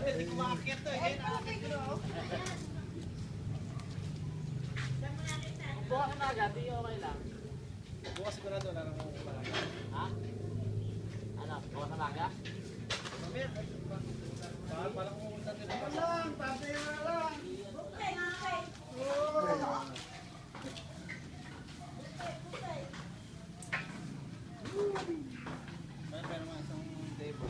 Hindi ko makakit to eh. Buka ka na agad, di okay lang. Bukas sigurado na lang mo pala. Ha? Ano? Buka ka na agad? Mamaya. Parang pumunta din ako lang. Tatay na lang. Meron naman isang table.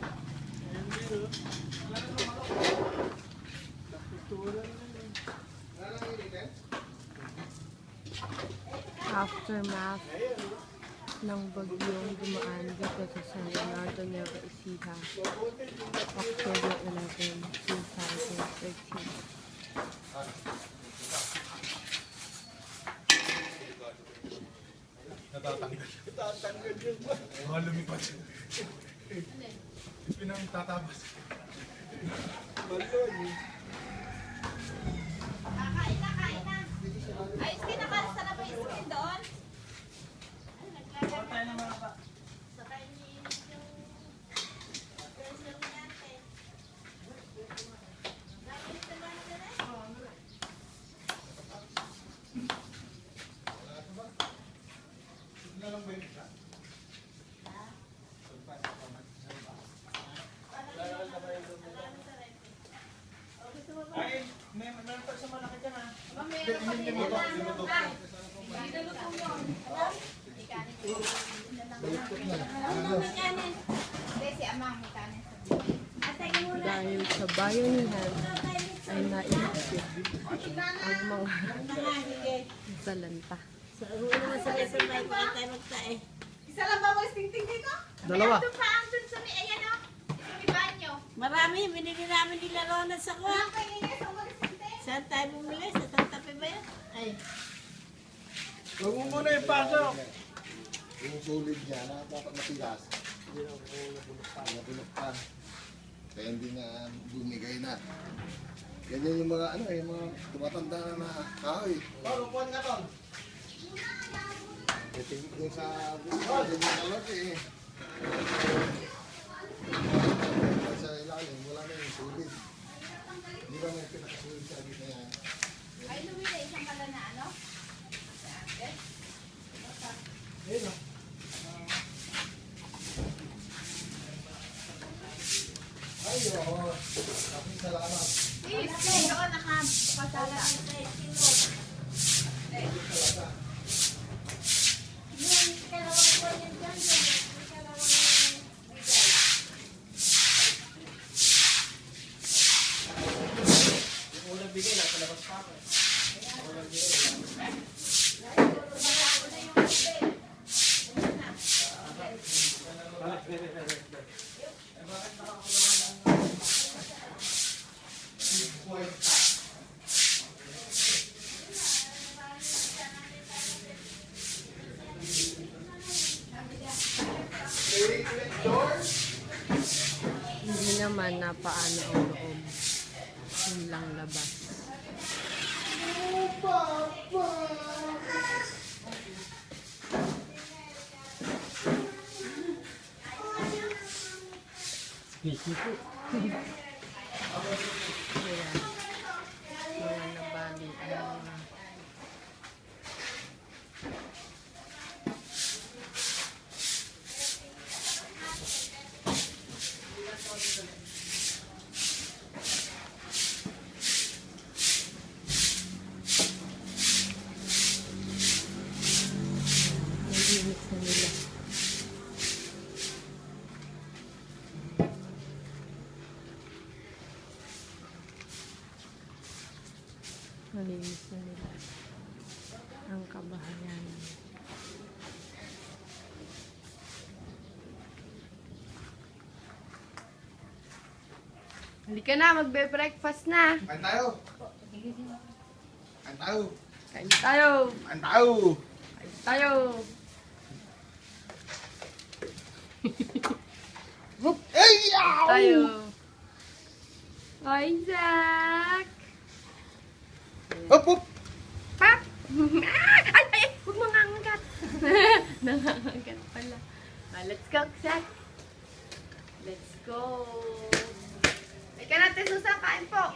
Aftermath ng bagyong dumaan dito sa San Leonardo, Nueva Ecija, October 11, 2013. Natatanggal yun. Mga lumipad. Pinang tatabas. Balon eh. Kain na. Ay, skin na kalsa na ba yung skin doon? Ay, naglalag. Tayo na mga pa. Saka iniinit yung girls yung yate. Dami nito ba na gano'n? Tignan lang ba yun siya? Ay, meron pa sa malaki dyan ha. Mamaya pa din na lang. Ay, niluto mo. Ano? May kanin. Ano may kanin? Hindi, si Amang may kanin. Atay mo na. Dahil sa bayanihan ay naisip ang mga salanta. Isa lang ba walis tingting dito? Dalawa. Doon pa ang dun sa may, ayan o. Sa may banyo. Marami, binili namin nila Rona sa ko. Walang kaingay sa walis tingting. Saan tayo bumili? Sa Tantapi ba yan? Ay, Huwag mo muna ipasok. Yung solid niya, matigas. Nabulok pa. Kaya hindi na bumigay na. Ganyan yung mga yung mga tumatanda na kahoy. Upuan ka doon. Ito yung sa ganyan yung alok eh. Sa ilalim, wala na yung solid. Hindi ba may pinakasolid sa akin na yan? Ay, lumila isang pala na ano? Ayun o. Ay, oo. Kapit salamat. Please, doon nakapasala. Yung kalawang ko yun dyan, yung kalawang bigay. Yung unang bigay lang sa labas pa ako. Unang bigay lang. Hindi naman na paano ang loob. Yun lang labas. Kaya, mga nabali ang mga nalinis na nila. Nalinis na nila ang kabahayanan. Halika na, magbe-breakfast na. Kain tayo. Kain tayo. Kain tayo. Kain tayo. Kain tayo. Ay! Ow! Tayo. Isaac! Hop, hop! Pak! Ay, ay! Huwag mangangagat! Nangangagat pala. Let's go, Isaac! Let's go! Ika natin, Susan, kain po!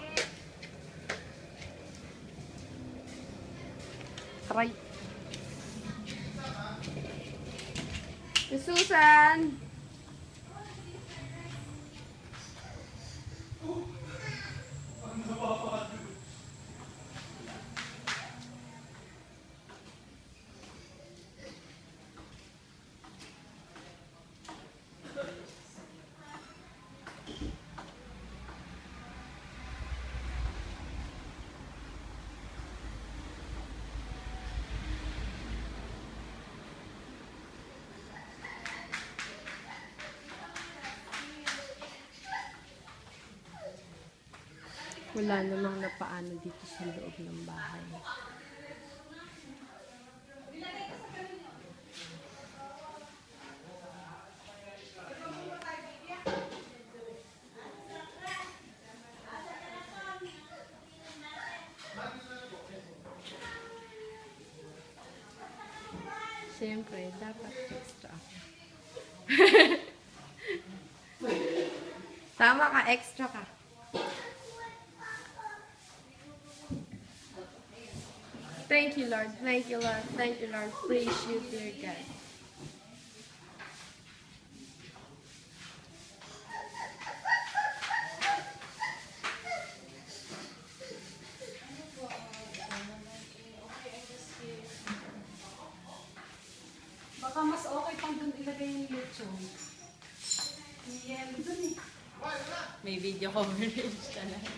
Try! Susan! Wala namang napaano dito sa loob ng bahay. Siyempre, dapat extra ako. Tama ka, extra ka. Thank you, Lord. Thank you, Lord. Thank you, Lord. Praise you, dear God. Baka mas okay pang doon ilagay yung lechon. Yellow doon eh. May video coverage talaga.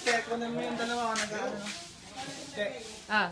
Check ko na mo yung dalawa. Nag-ano. Check. Ah.